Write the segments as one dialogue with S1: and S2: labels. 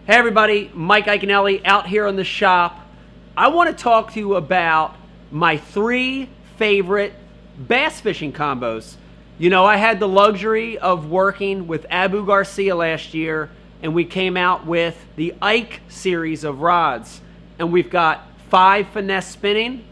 S1: Hey everybody, Mike Iaconelli out here in the shop. I want to talk to you about my 3 favorite bass fishing combos. You know, I had the luxury of working with Abu Garcia last year, and we came out with the Ike series of rods. And we've got 5 finesse spinning,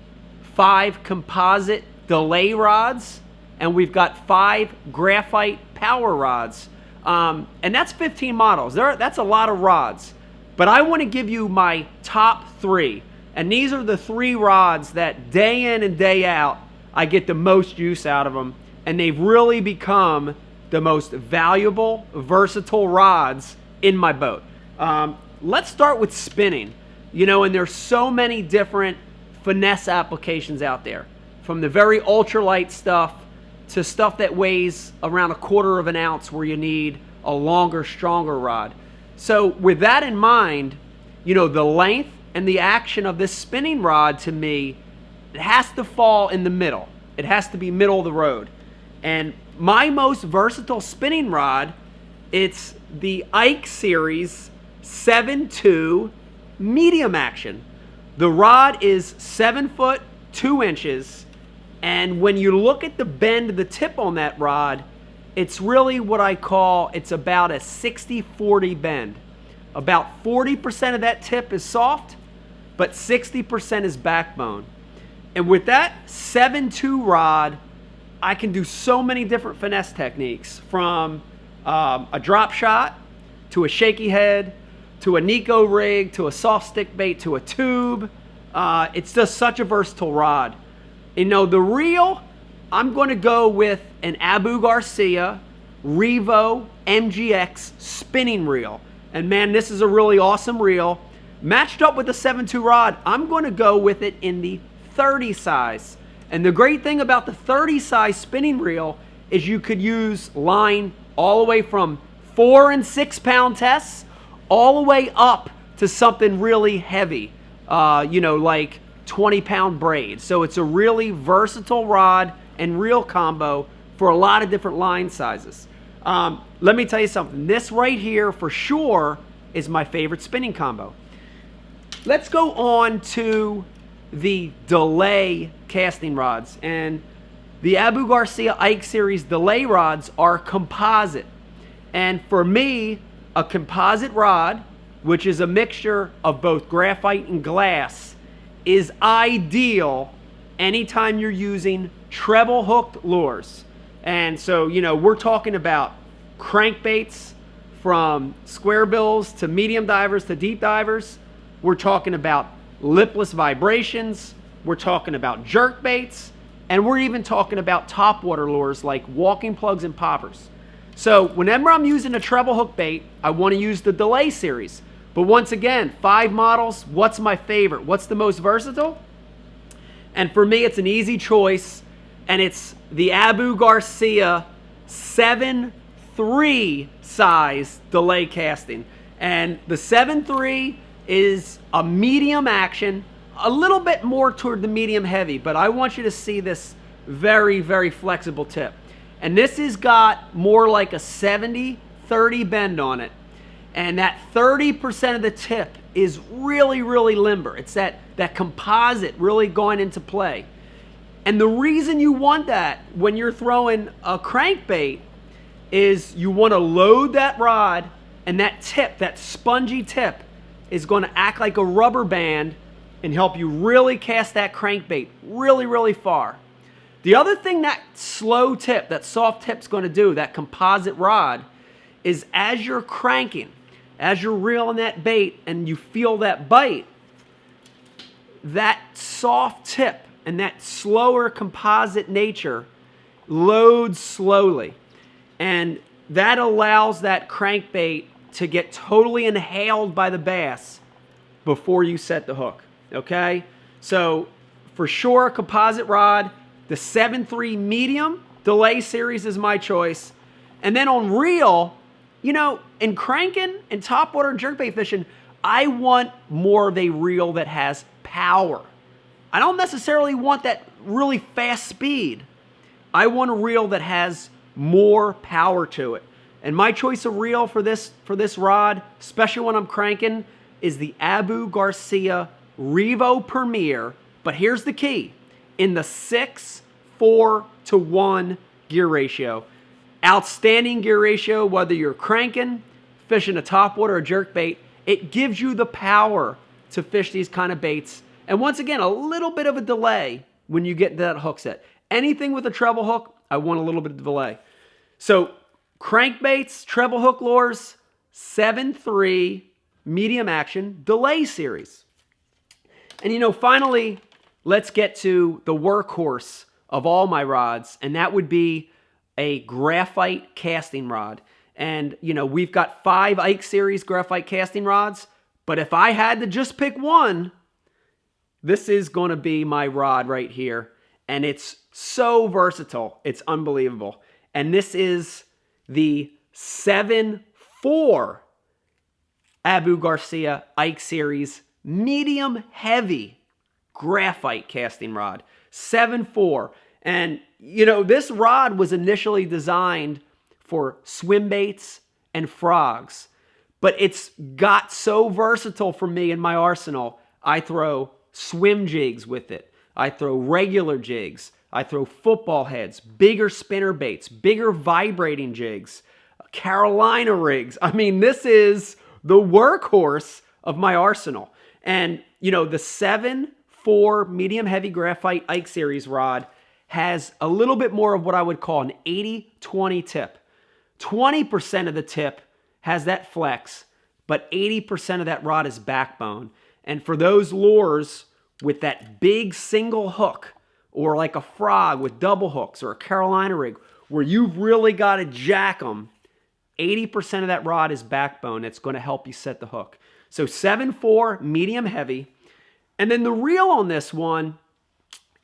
S1: 5 composite delay rods, and we've got 5 graphite power rods. And that's 15 models. That's a lot of rods. But I want to give you my top 3. And these are the 3 rods that day in and day out, I get the most use out of them. And they've really become the most valuable, versatile rods in my boat. Let's start with spinning. You know, and there's so many different finesse applications out there. From the very ultralight stuff to stuff that weighs around 1/4 of an ounce where you need a longer, stronger rod. So with that in mind, you know, the length and the action of this spinning rod, to me, it has to fall in the middle. It has to be middle of the road. And my most versatile spinning rod, it's the Ike series 7.2 medium action. The rod is 7 foot 2 inches. And when you look at the bend of the tip on that rod, it's really what I call, it's about a 60-40 bend. About 40% of that tip is soft, but 60% is backbone. And with that 7.2 rod, I can do so many different finesse techniques, from a drop shot, to a shaky head, to a Nico rig, to a soft stick bait, to a tube. It's just such a versatile rod. You know, the reel, I'm going to go with an Abu Garcia Revo MGX spinning reel. And man, this is a really awesome reel. Matched up with the 7.2 rod, I'm going to go with it in the 30 size. And the great thing about the 30 size spinning reel is you could use line all the way from 4 and 6 pound tests all the way up to something really heavy, you know, like 20-pound braid. So it's a really versatile rod and reel combo for a lot of different line sizes. Let me tell you something. This right here for sure is my favorite spinning combo. Let's go on to the delay casting rods. And the Abu Garcia Ike series delay rods are composite. And for me, a composite rod, which is a mixture of both graphite and glass, is ideal anytime you're using treble hooked lures. And so, you know, we're talking about crankbaits, from square bills to medium divers to deep divers. We're talking about lipless vibrations. We're talking about jerk baits. And we're even talking about topwater lures like walking plugs and poppers. So whenever I'm using a treble hook bait, I want to use the delay series. But once again, 5 models, what's my favorite? What's the most versatile? And for me, it's an easy choice, and it's the Abu Garcia 7.3 size delay casting. And the 7.3 is a medium action, a little bit more toward the medium heavy, but I want you to see this very, very flexible tip. And this has got more like a 70-30 bend on it. And that 30% of the tip is really, really limber. It's that composite really going into play. And the reason you want that when you're throwing a crankbait is you want to load that rod, and that tip, that spongy tip, is going to act like a rubber band and help you really cast that crankbait really, really far. The other thing that slow tip, that soft tip's going to do, that composite rod, is as you're cranking, as you're reeling that bait and you feel that bite, that soft tip and that slower composite nature loads slowly. And that allows that crankbait to get totally inhaled by the bass before you set the hook, okay? So for sure, a composite rod. The 7.3 medium delay series is my choice. And then on reel, you know, in cranking and topwater and jerkbait fishing, I want more of a reel that has power. I don't necessarily want that really fast speed. I want a reel that has more power to it. And my choice of reel for this rod, especially when I'm cranking, is the Abu Garcia Revo Premier. But here's the key. In the 6:4-to-1 gear ratio. Outstanding gear ratio, whether you're cranking, fishing a topwater or jerkbait, it gives you the power to fish these kind of baits. And once again, a little bit of a delay when you get that hook set. Anything with a treble hook, I want a little bit of delay. So crankbaits, treble hook lures, 7.3 medium action delay series. And finally, let's get to the workhorse of all my rods, and that would be a graphite casting rod. And we've got 5 Ike series graphite casting rods, but if I had to just pick one, this is going to be my rod right here. And it's so versatile. It's unbelievable. And this is the 7.4 Abu Garcia Ike Series medium heavy graphite casting rod. 7.4. And, this rod was initially designed for swim baits and frogs. But it's got so versatile for me in my arsenal. I throw swim jigs with it. I throw regular jigs. I throw football heads, bigger spinner baits, bigger vibrating jigs, Carolina rigs. I mean, this is the workhorse of my arsenal. And, the 7.4 medium heavy graphite Ike Series rod has a little bit more of what I would call an 80-20 tip. 20% of the tip has that flex, but 80% of that rod is backbone. And for those lures with that big single hook, or like a frog with double hooks, or a Carolina rig, where you've really got to jack them, 80% of that rod is backbone. It's going to help you set the hook. So 7.4 medium heavy. And then the reel on this one,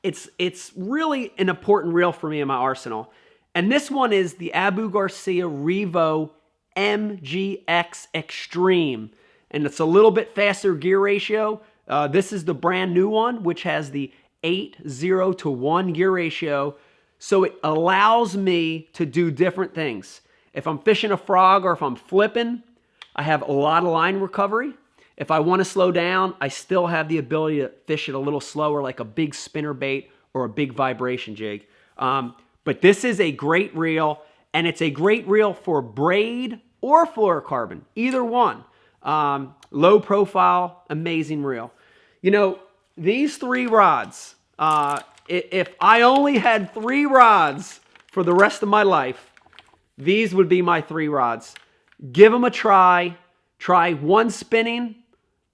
S1: it's really an important reel for me in my arsenal. And this one is the Abu Garcia Revo MGX Extreme. And it's a little bit faster gear ratio. This is the brand new one, which has the 8:0-to-1 gear ratio. So it allows me to do different things. If I'm fishing a frog or if I'm flipping, I have a lot of line recovery. If I want to slow down, I still have the ability to fish it a little slower, like a big spinner bait or a big vibration jig. But this is a great reel, and it's a great reel for braid or fluorocarbon, either one. Low profile, amazing reel. These 3 rods, if I only had 3 rods for the rest of my life, these would be my 3 rods. Give them a try. Try 1 spinning,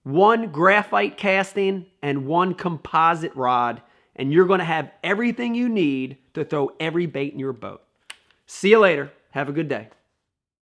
S1: 1 graphite casting, and 1 composite rod, and you're going to have everything you need to throw every bait in your boat. See you later. Have a good day.